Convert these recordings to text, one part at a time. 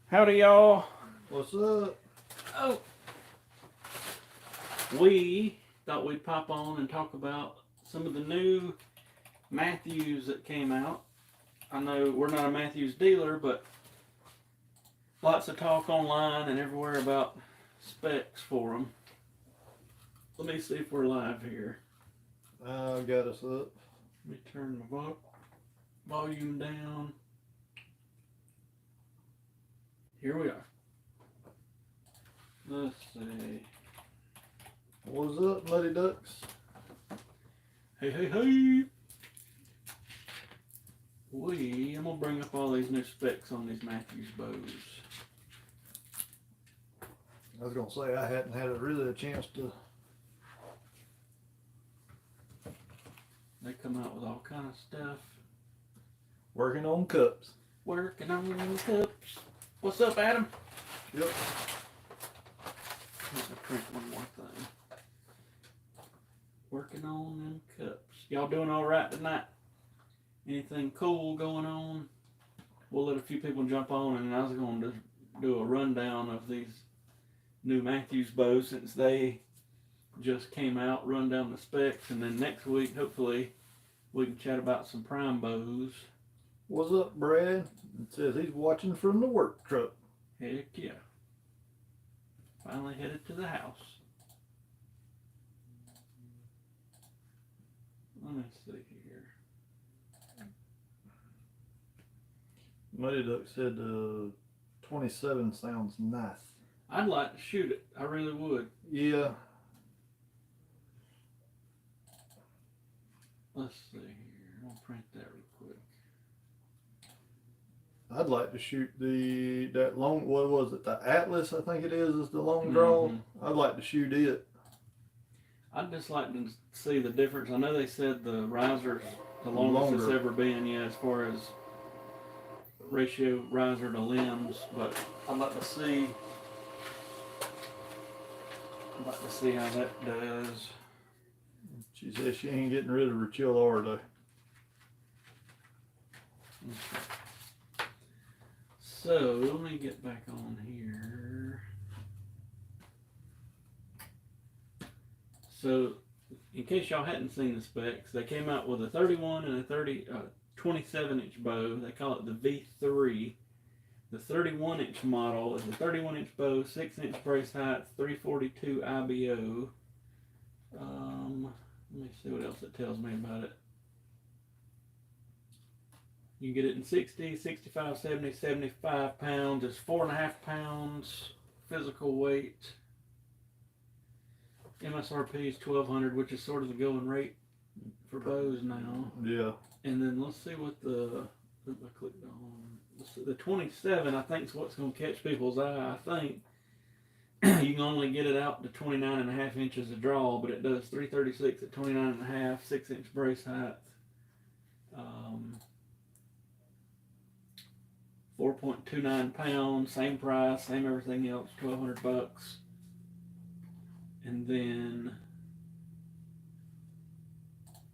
Howdy, y'all. What's up? Oh, we thought we'd pop on and talk about some of the new Mathews that came out. I know we're not a Mathews dealer, but lots of talk online and everywhere about specs for them. Let me see if we're live here. I got us up. Let me turn my volume down. Here we are. Let's see. What's up, Muddy Ducks? Hey, hey, hey! I'm gonna bring up all these new specs on these Mathews bows. I was gonna say I hadn't had really a chance to. They come out with all kind of stuff. Working on cups. Working on cups. What's up, Adam? Yep. Let me print one more thing. Working on them cups. Y'all doing all right tonight? Anything cool going on? We'll let a few people jump on, and I was going to do a rundown of these new Mathews bows since they just came out, run down the specs, and then next week, hopefully, we can chat about some prime bows. What's up, Brad? It says he's watching from the work truck. Heck yeah. Finally headed to the house. Let me see here. Muddy Duck said 27 sounds nice. I'd like to shoot it. I really would. Yeah. Let's see here. I'll print that real quick. I'd like to shoot that long, what was it, the Atlas, I think it is the long draw. I'd like to shoot it. I'd just like to see the difference. I know they said the riser's the longest it's ever been, yeah, as far as ratio riser to limbs, but I'd like to see how that does. She says she ain't getting rid of her chill R though. Okay. So let me get back on here. So, in case y'all hadn't seen the specs, they came out with a 31 and a 27-inch bow. They call it the V3. The 31-inch model is a 31-inch bow, 6-inch brace height, 342 IBO. Let me see what else it tells me about it. You can get it in 60, 65, 70, 75 pounds. It's 4.5 pounds physical weight. MSRP is $1,200, which is sort of the going rate for bows now. Yeah. And then let's see what I clicked on. The 27, I think, is what's going to catch people's eye. I think you can only get it out to 29.5 inches of draw, but it does 336 at 29.5, 6-inch brace height. 4.29 pounds, same price, same everything else, $1,200. And then,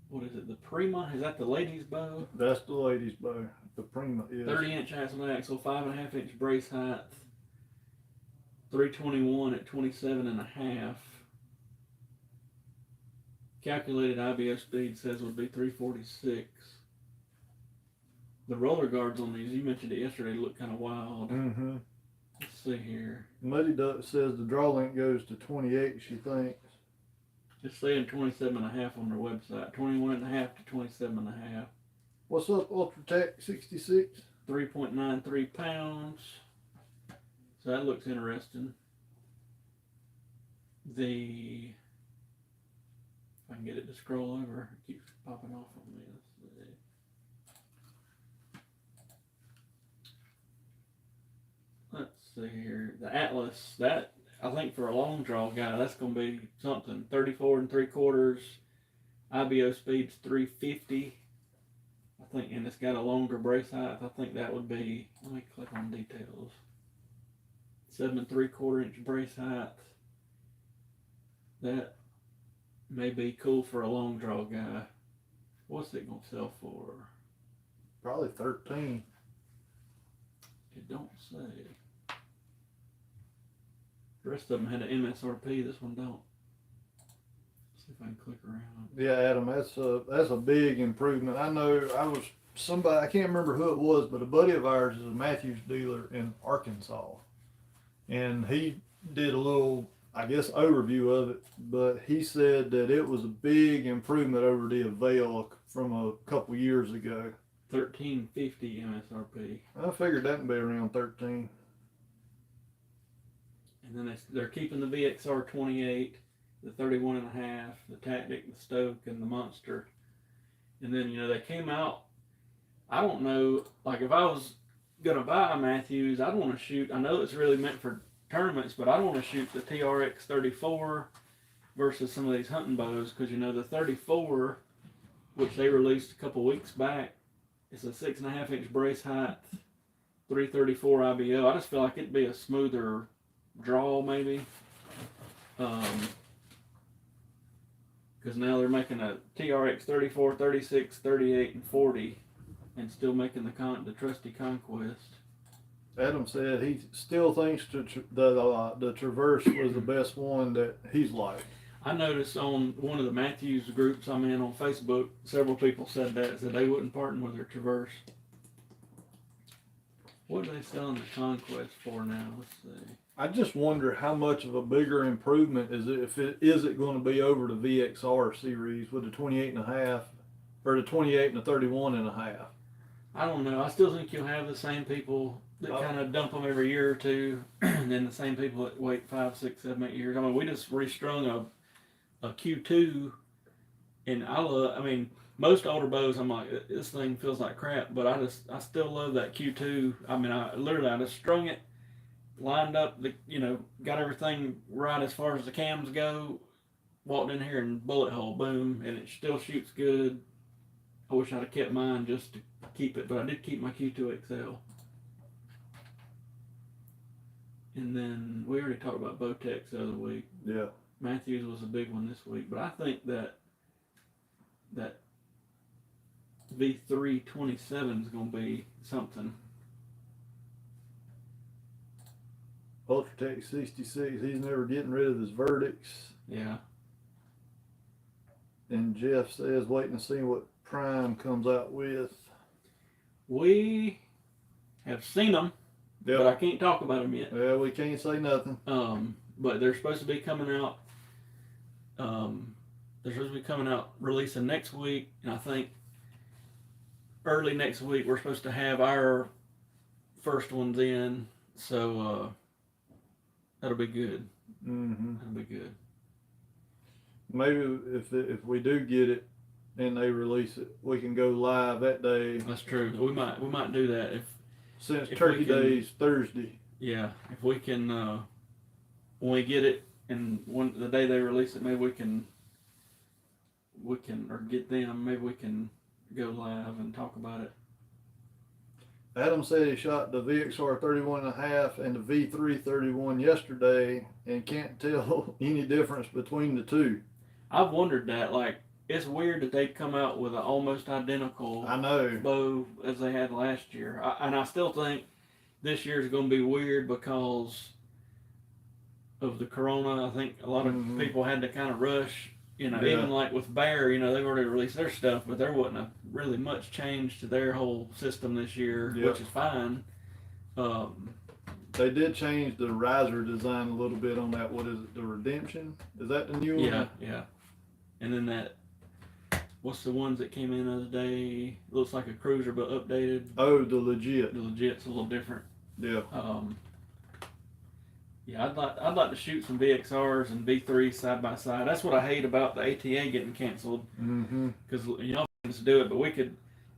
what is it, the Prima? Is that the ladies' bow? That's the ladies' bow. The Prima is 30-inch axle axle, 5.5-inch brace height, 321 at 27.5. Calculated IBO speed says would be 346. The roller guards on these, you mentioned it yesterday, look kind of wild. Mm-hmm. Let's see here. Muddy Duck says the draw length goes to 28, she thinks. Just saying 27.5 on their website. 21.5 to 27.5. What's up, Ultratech 66? 3.93 pounds. So that looks interesting. If I can get it to scroll over, it keeps popping off on me. Let's see here. The Atlas, that I think for a long draw guy, that's going to be something. 34 3/4. IBO speed's 350. I think, and it's got a longer brace height. I think that would be. Let me click on details. 7 3/4 inch brace height. That may be cool for a long draw guy. What's it going to sell for? Probably 13. It don't say. The rest of them had an MSRP. This one don't. Let's see if I can click around. Yeah, Adam, that's a big improvement. I know I can't remember who it was, but a buddy of ours is a Mathews dealer in Arkansas, and he did a little, I guess, overview of it. But he said that it was a big improvement over the Avail from a couple years ago. 1350 MSRP. I figured that'd be around 13. And then they're keeping the VXR 28, the 31.5, the Tactic, the Stoke, and the Monster. And then, they came out. I don't know, like if I was going to buy a Mathews, I'd want to shoot, I know it's really meant for tournaments, but I'd want to shoot the TRX 34 versus some of these hunting bows, because, the 34, which they released a couple weeks back, it's a 6.5 inch brace height, 334 IBO. I just feel like it'd be a smoother draw, maybe. Because now they're making a TRX 34, 36, 38, and 40, and still making the trusty Conquest. Adam said he still thinks the Traverse was the best one that he's liked. I noticed on one of the Mathews groups I'm in on Facebook, several people said they wouldn't partner with their Traverse. What are they selling the Conquest for now? Let's see. I just wonder how much of a bigger improvement is it going to be over the VXR series with the 28.5 or the 28 and the 31.5? I don't know. I still think you'll have the same people that kind of dump them every year or two, and then the same people that wait 5, 6, 7, 8 years. I mean, we just restrung a Q2, and most older bows, I'm like, this thing feels like crap, but I still love that Q2. I mean, I just strung it, lined up got everything right as far as the cams go, walked in here and bullet hole, boom, and it still shoots good. I wish I'd have kept mine just to keep it, but I did keep my Q2 XL. And then we already talked about Bowtex the other week. Yeah. Mathews was a big one this week, but I think that V327 is going to be something. Ultratech 66, he's never getting rid of his verdicts. Yeah. And Jeff says waiting to see what Prime comes out with. We have seen them, but I can't talk about them yet. Yeah, we can't say nothing. But they're supposed to be coming out. They're supposed to be coming out, releasing next week, and I think early next week we're supposed to have our first ones in. So that'll be good. Mm-hmm. That'll be good. Maybe if we do get it and they release it, we can go live that day. That's true. We might do that since Turkey Day's Thursday. Yeah, if we can, when we get it and the day they release it, maybe we can or get them. Maybe we can go live and talk about it. Adam said he shot the VXR 31.5 and the V3 31 yesterday and can't tell any difference between the two. I've wondered that. Like, it's weird that they'd come out with an almost identical bow as they had last year. And I still think this year's going to be weird because of the corona. I think a lot of people had to kind of rush. Even like with Bear, they've already released their stuff, but there wasn't really much change to their whole system this year, which is fine. They did change the riser design a little bit on that. What is it? The Redemption? Is that the new one? Yeah. And then what's the ones that came in the other day? Looks like a cruiser but updated. Oh, the Legit. The Legit's a little different. Yeah. Yeah, I'd like to shoot some VXRs and V3s side by side. That's what I hate about the ATA getting canceled. Because to do it, but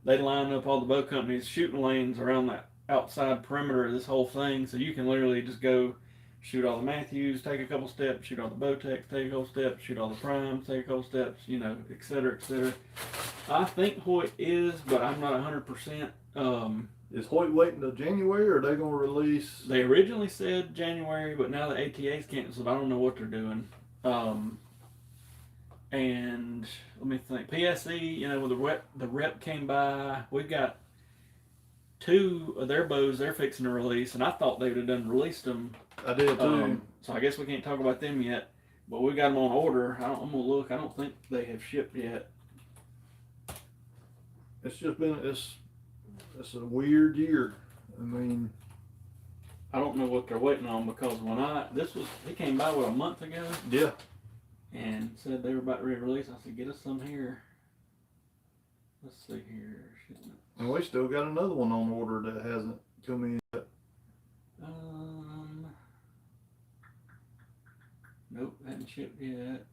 they'd line up all the bow companies shooting lanes around that outside perimeter of this whole thing, so you can literally just go shoot all the Mathews, take a couple steps, shoot all the Bowtex, take a couple steps, shoot all the Primes, take a couple steps, et cetera, et cetera. I think Hoyt is, but I'm not 100%. Is Hoyt waiting till January, or are they going to release? They originally said January, but now the ATA's canceled. I don't know what they're doing. And let me think. PSE, when the rep came by, we've got 2 of their bows they're fixing to release, and I thought they would have released them I did too. So I guess we can't talk about them yet, but we got them on order. I'm gonna look. I don't think they have shipped yet. It's just been it's a weird year. I mean, I don't know what they're waiting on because he came by a month ago. Yeah. And said they were about ready to release. I said, get us some here. Let's see here. And we still got another one on order that hasn't come in yet. Nope, hadn't shipped yet.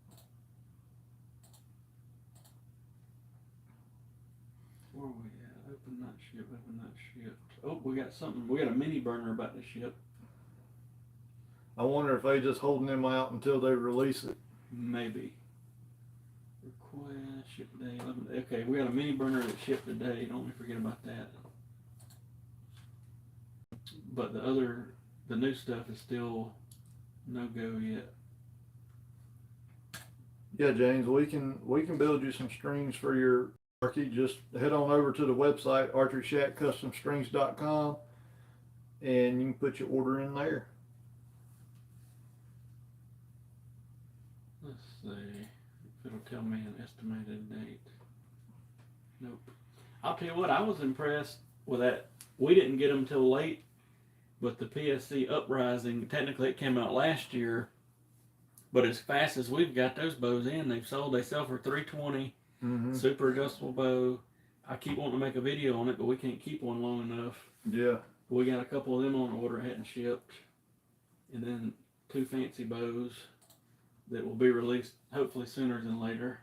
Where are we at? Open not shipped, open not shipped. Oh, we got something. We got a mini burner about to ship. I wonder if they just holding them out until they release it. Maybe. Request, ship today, 11. Okay, we got a mini burner that shipped today. Don't forget about that. But the new stuff is still no go yet. Yeah, James, we can build you some strings for your turkey. Just head on over to the website, archeryshackcustomstrings.com, and you can put your order in there. Let's see if it'll tell me an estimated date. Nope. I'll tell you what, I was impressed with that. We didn't get them till late, but the PSC Uprising, technically it came out last year, but as fast as we've got those bows in, they sell for $320. Super adjustable bow. I keep wanting to make a video on it, but we can't keep one long enough. Yeah. We got a couple of them on order, hadn't shipped. And then 2 fancy bows that will be released hopefully sooner than later.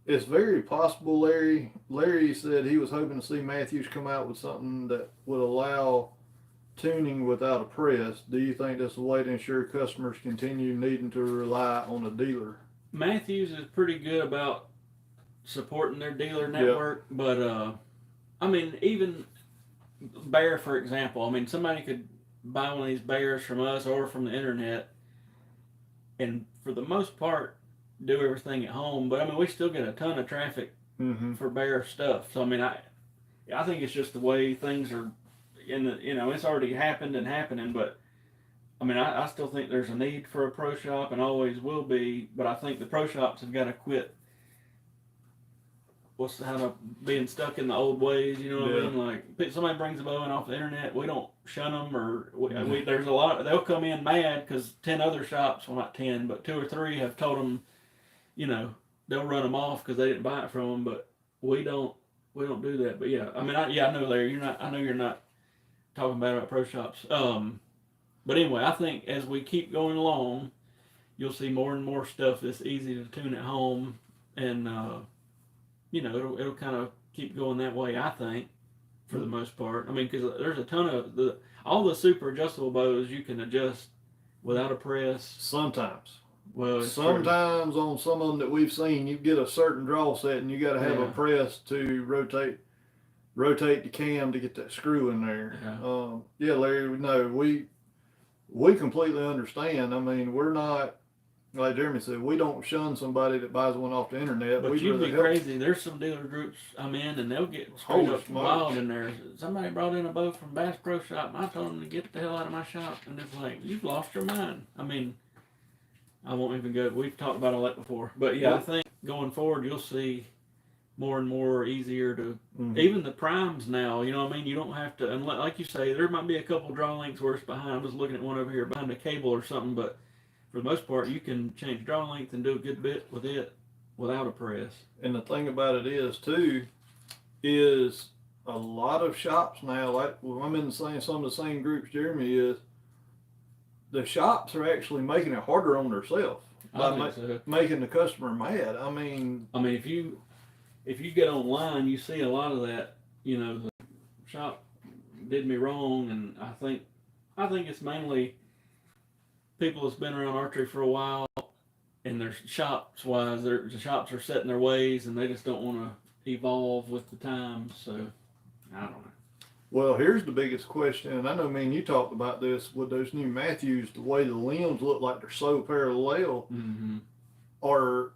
It's very possible, Larry. Larry said he was hoping to see Mathews come out with something that would allow tuning without a press. Do you think that's a way to ensure customers continue needing to rely on a dealer? Mathews is pretty good about supporting their dealer network, but I mean, even Bear, for example, I mean, somebody could buy one of these Bears from us or from the internet, and for the most part, do everything at home. But I mean, we still get a ton of traffic for Bear stuff. So I mean, I think it's just the way things are. It's already happened and happening, but I mean, I still think there's a need for a pro shop and always will be, but I think the pro shops have got to quit being stuck in the old ways, you know what I mean? Like, somebody brings a bow in off the internet, we don't shun them, or there's a lot, they'll come in mad because 10 other shops, well not 10, but 2 or 3 have told them, they'll run them off because they didn't buy it from them, but we don't do that. But yeah, I mean, I know, Larry, I know you're not talking bad about pro shops. But anyway, I think as we keep going along, you'll see more and more stuff that's easy to tune at home, and it'll kind of keep going that way, I think, for the most part. I mean, because there's a ton of all the super adjustable bows you can adjust without a press. Sometimes. Well, sometimes true. On some of them that we've seen, you get a certain draw set and you got to have a press to rotate the cam to get that screw in there. Yeah, Larry, no, we completely understand. I mean, we're not, like Jeremy said, we don't shun somebody that buys one off the internet. But you'd be crazy. There's some dealer groups I'm in, and they'll get straight up wild in there. Somebody brought in a bow from Bass Pro Shop, and I told them to get the hell out of my shop. And it's like, you've lost your mind. I mean, I won't even go. We've talked about all that before. But yeah, I think going forward, you'll see more and more easier to, even the primes now, you know what I mean? You don't have to, and like you say, there might be a couple draw links where it's behind. I'm just looking at one over here behind a cable or something, but for the most part, you can change draw length and do a good bit with it without a press. And the thing about it is, too, is a lot of shops now, like I'm in some of the same groups Jeremy is, the shops are actually making it harder on themselves by making the customer mad. I mean, if you get online, you see a lot of that, the shop did me wrong, and I think it's mainly people that's been around archery for a while, and their shops are set in their ways, and they just don't want to evolve with the times. So I don't know. Well, here's the biggest question, and I know me and you talked about this with those new Mathews. The way the limbs look like they're so parallel, or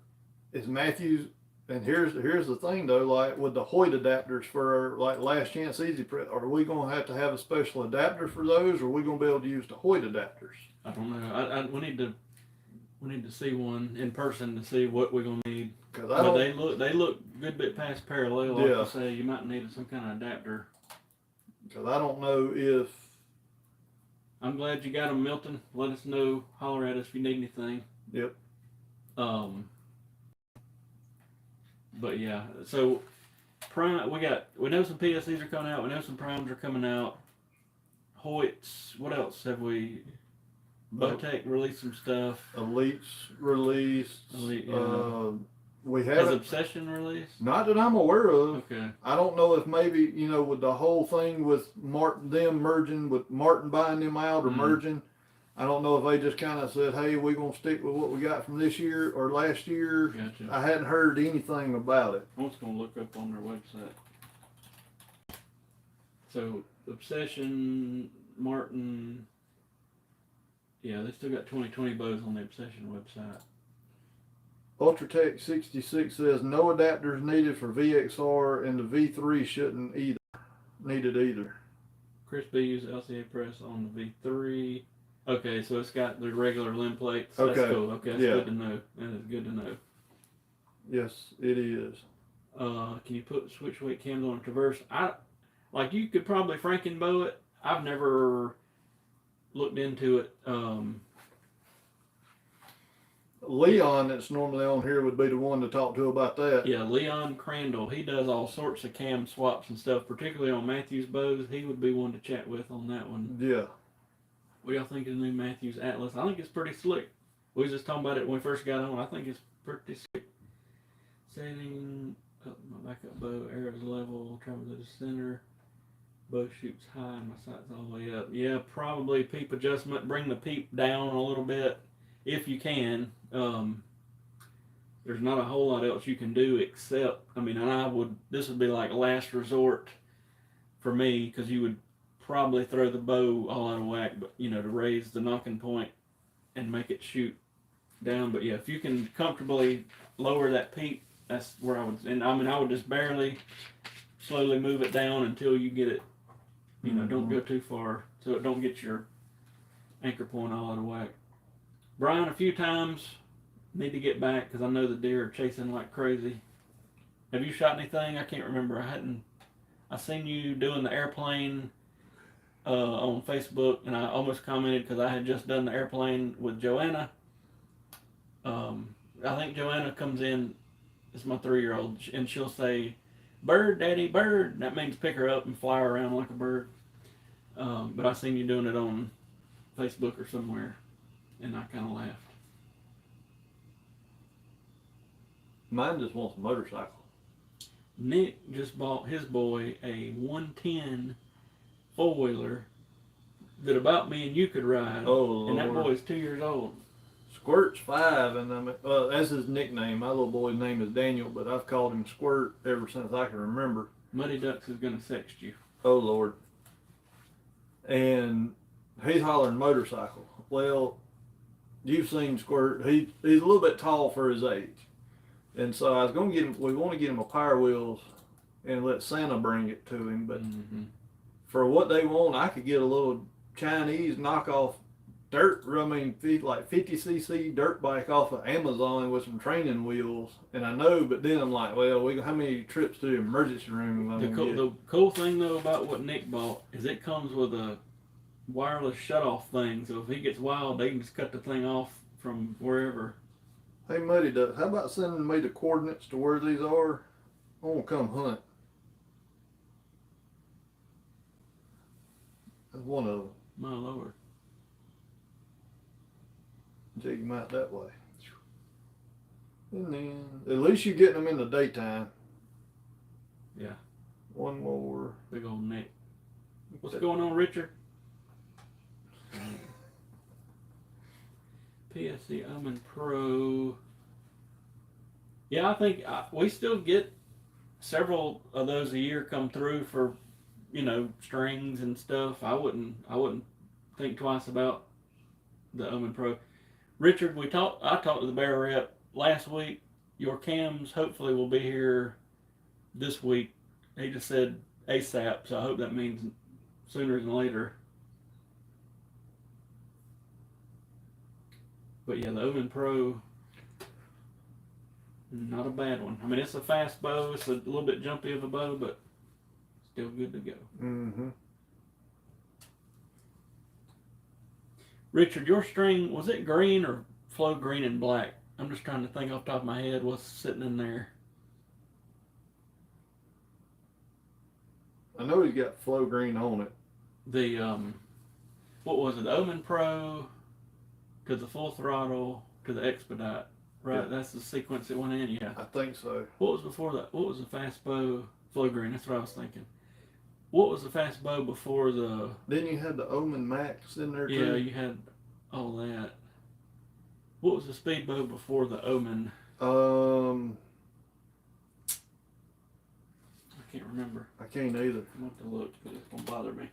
is Mathews And here's the thing though, like with the Hoyt adapters for like last chance easy press, are we gonna have a special adapter for those, or are we gonna be able to use the Hoyt adapters? I don't know. We need to see one in person to see what we're gonna need. Because But they look a good bit past parallel. Like you say, you might need some kind of adapter. Because I don't know if. I'm glad you got them, Milton. Let us know. Holler at us if you need anything. Yep. But yeah, so prime. We know some PSCs are coming out. We know some primes are coming out. Hoyts. What else have we? Bowtech released some stuff. Elite's released. Elite, yeah. We Has have Obsession released? not that I'm aware of. Okay. I don't know if maybe with the whole thing with them merging with Martin buying them out or merging. I don't know if they just kind of said, "Hey, we're gonna stick with what we got from this year or last year." Gotcha. I hadn't heard anything about it. I'm just gonna look up on their website. So Obsession, Martin. Yeah, they still got 2020 bows on the Obsession website. Ultratech 66 says no adapters needed for VXR, and the V3 shouldn't needed either. Chris B used LCA press on the V3. Okay, so it's got the regular limb plates. That's cool. Okay, that's good to know. That is good to know. Yes, it is. Can you put switch weight cams on a Traverse? You could probably Frankenbow it. I've never looked into it. Leon, that's normally on here, would be the one to talk to about that. Yeah, Leon Crandall. He does all sorts of cam swaps and stuff, particularly on Mathews bows. He would be one to chat with on that one. Yeah. What do y'all think of the new Mathews Atlas? I think it's pretty slick. We was just talking about it when we first got on. I think it's pretty slick. Setting up my backup bow, arrows level, travel to the center. Bow shoots high, my sight's all the way up. Yeah, probably peep adjustment. Bring the peep down a little bit if you can. There's not a whole lot else you can do except, this would be like last resort for me, because you would probably throw the bow all out of whack, but to raise the knocking point and make it shoot down. But yeah, if you can comfortably lower that peep, that's where I would, and I would just barely slowly move it down until you get it, don't go too far so it don't get your anchor point all out of whack. Brian, a few times, need to get back because I know the deer are chasing like crazy. Have you shot anything? I can't remember. I seen you doing the airplane on Facebook, and I almost commented because I had just done the airplane with Joanna. I think Joanna comes in, it's my 3-year-old, and she'll say, "Bird, Daddy, bird." That means pick her up and fly her around like a bird. But I seen you doing it on Facebook or somewhere, and I kind of laughed. Mine just wants a motorcycle. Nick just bought his boy a 110 4-wheeler that about me and you could ride. Oh, Lord. And that boy's 2 years old. Squirt's 5, and that's his nickname. My little boy's name is Daniel, but I've called him Squirt ever since I can remember. Muddy Ducks is gonna sext you. Oh, Lord. And he's hollering motorcycle. Well, you've seen Squirt. He's a little bit tall for his age. And so I was going to get him, we want to get him a Power Wheels and let Santa bring it to him. But for what they want, I could get a little Chinese knockoff like 50cc dirt bike off of Amazon with some training wheels. And I know, but then I'm like, well, how many trips to the emergency room am I going to get? The cool thing, though, about what Nick bought is it comes with a wireless shutoff thing. So if he gets wild, they can just cut the thing off from wherever. Hey, Muddy Duck, how about sending me the coordinates to where these are? I want to come hunt. That's one of them. My Lord. Jig them out that way. And then, at least you're getting them in the daytime. Yeah. One more. Big old Nick. What's going on, Richard? PSC Omen Pro. Yeah, I think we still get several of those a year come through for, strings and stuff. I wouldn't think twice about the Omen Pro. Richard, I talked to the bear rep last week, your cams hopefully will be here this week. He just said ASAP, so I hope that means sooner than later. But yeah, the Omen Pro, not a bad one. I mean, it's a fast bow. It's a little bit jumpy of a bow, but still good to go. Mm-hmm. Richard, your string, was it green or flow green and black? I'm just trying to think off the top of my head what's sitting in there. I know he's got flow green on it. The, what was it? The Omen Pro to the full throttle to the expedite. Right, Yeah. that's the sequence it went in, yeah. I think so. What was before that? What was the fast bow? Flow green, that's what I was thinking. What was the fast bow before the... Then you had the Omen Max in there Yeah, too. you had all that. What was the speed bow before the Omen? I can't remember. I can't either. I'm going to have to look because it's going to bother me.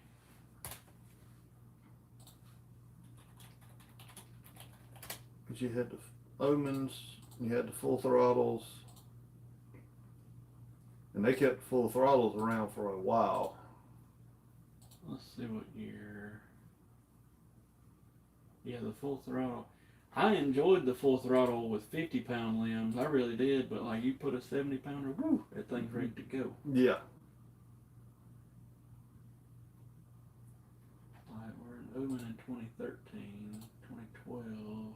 But you had the Omens, you had the full throttles, and they kept full throttles around for a while. Let's see what year. Yeah, the full throttle. I enjoyed the full throttle with 50-pound limbs. I really did, but like you put a 70-pounder, woo, that thing's ready to go. Yeah. Alright, we're in Omen in 2013, 2012.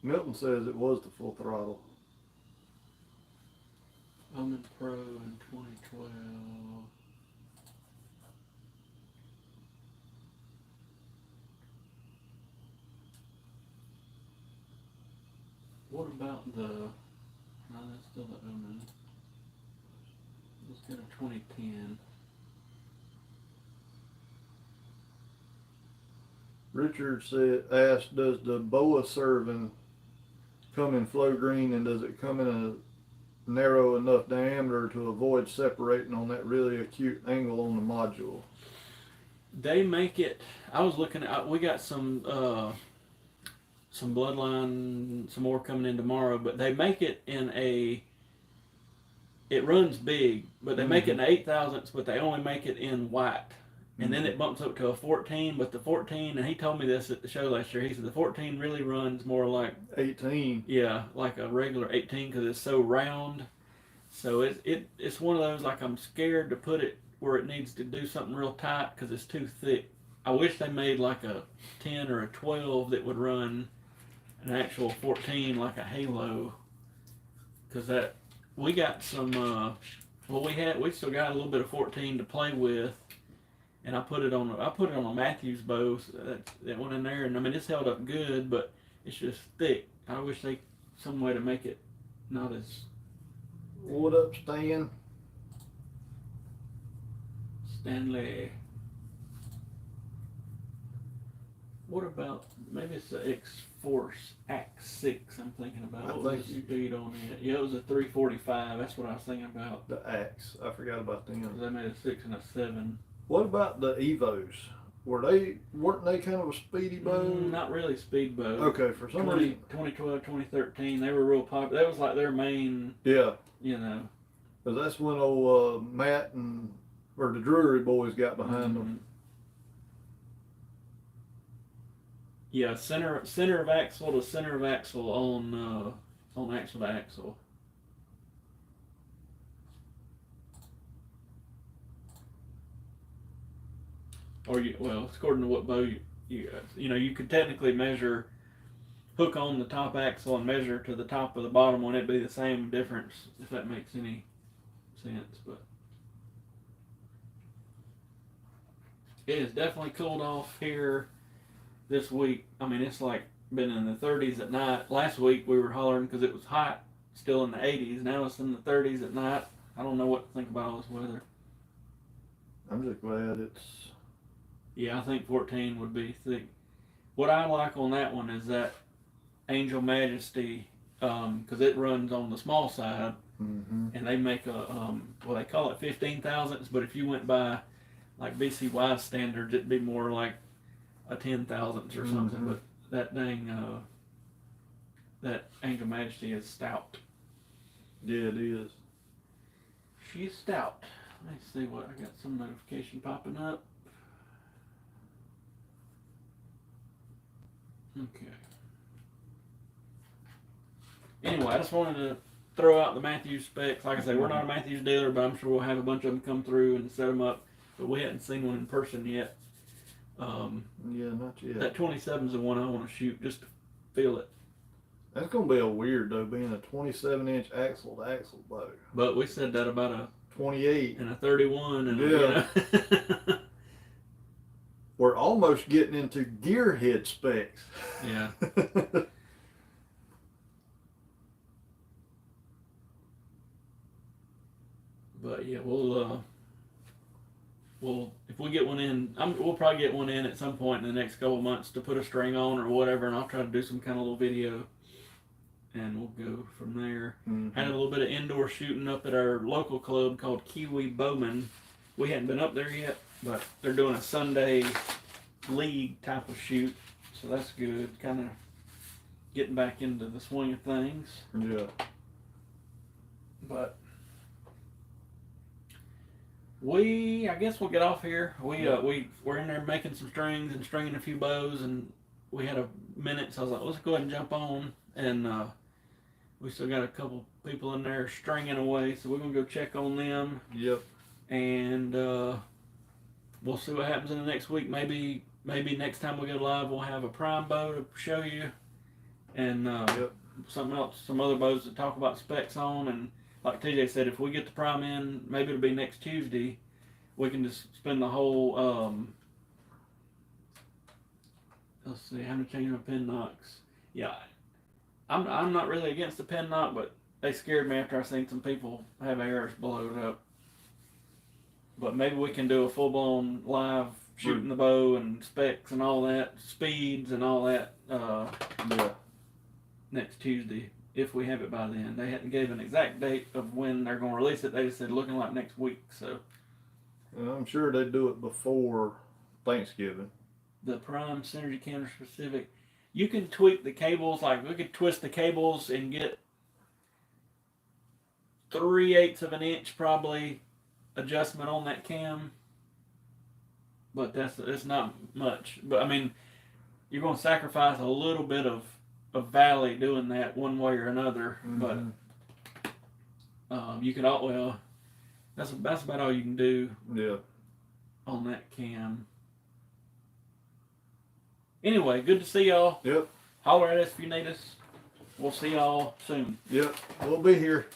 Milton says it was the full throttle. Omen Pro in 2012. What about the... No, that's still the Omen. Let's go to 2010. Richard asked, does the boa serving come in flow green, and does it come in a narrow enough diameter to avoid separating on that really acute angle on the module? They make it... I was looking at... We got some bloodline, some more coming in tomorrow, but they make it in a... It runs big, but they make it in 8 thousandths, but they only make it in white. And then it bumps up to a 14, but the 14, and he told me this at the show last year, he said the 14 really runs more like... 18. Yeah, like a regular 18 because it's so round. So it's one of those, like I'm scared to put it where it needs to do something real tight because it's too thick. I wish they made like a 10 or a 12 that would run an actual 14 like a Halo. Because that, we got some, we still got a little bit of 14 to play with. And I put it on a Mathews bow that went in there, and I mean it's held up good, but it's just thick. I wish some way to make it not as... What up, Stan? Stanley. What about, maybe it's the X-Force Act 6 I'm thinking about. What was the speed on it? Yeah, it was a 345. That's what I was thinking about. The Axe. I forgot about them. They made a 6 and a 7. What about the Evos? Weren't they kind of a speedy bow? Not really speed bow. Okay, for some reason. 2012, 2013, they were real popular. That was like their main, Yeah. you know. Because that's when old Matt or the Drury boys got behind them. Yeah, center of axle to center of axle on axle to axle. Or it's according to what bow you could technically measure, hook on the top axle and measure to the top of the bottom one. It'd be the same difference if that makes any sense. But it has definitely cooled off here this week. I mean, it's like been in the 30s at night. Last week we were hollering because it was hot, still in the 80s. Now it's in the 30s at night. I don't know what to think about all this weather. I'm just glad it's... Yeah, I think 14 would be thick. What I like on that one is that Angel Majesty, because it runs on the small side, and they make a, they call it 15 thousandths, but if you went by like BCY standards, it'd be more like a 10,000ths or something. Mhm. But that dang, that Angel Majesty is stout. Yeah, it is. She's stout. Let's see what I got. Some notification popping up. Okay. Anyway, I just wanted to throw out the Mathews specs. Like I say, we're not a Mathews dealer, but I'm sure we'll have a bunch of them come through and set them up. But we hadn't seen one in person yet. Yeah, not yet. That 27's the one I want to shoot just to feel it. That's gonna be a weird though, being a 27-inch axle to axle bow. But we said that about a 28 and a 31, and Yeah. you know. We're almost getting into gearhead specs. Yeah. But yeah, we'll if we get one in, we'll probably get one in at some point in the next couple of months to put a string on or whatever, and I'll try to do some kind of little video, and we'll go from there. Mhm. Had a little bit of indoor shooting up at our local club called Kiwi Bowman. We hadn't been up there yet, but they're doing a Sunday league type of shoot, so that's good. Kind of getting back into the swing of things. Yeah. But I guess we'll get off here. We're in there making some strings and stringing a few bows, and we had a minute, so I was like, let's go ahead and jump on. And we still got a couple people in there stringing away, so we're gonna go check on them. Yep. And we'll see what happens in the next week. Maybe next time we go live, we'll have a prime bow to show you, and Yep. something else, some other bows to talk about specs on. And like TJ said, if we get the prime in, maybe it'll be next Tuesday. We can just spend the whole. Let's see, how to change my pin knocks. Yeah, I'm not really against the pin knock, but they scared me after I seen some people have arrows blown up. But maybe we can do a full blown live shooting the bow and specs and all that, speeds and all that. Yeah. Next Tuesday, if we have it by then. They hadn't gave an exact date of when they're going to release it. They just said looking like next week. So And I'm sure they do it before Thanksgiving. the Prime Synergy Counter Specific, you can tweak the cables. Like we could twist the cables and get 3/8 of an inch probably adjustment on that cam. But it's not much. But I mean, you're going to sacrifice a little bit of valley doing that one way or another. Mhm. But you could that's about all you can do. Yeah. On that cam. Anyway, good to see y'all. Yep. Holler at us if you need us. We'll see y'all soon. Yep. We'll be here.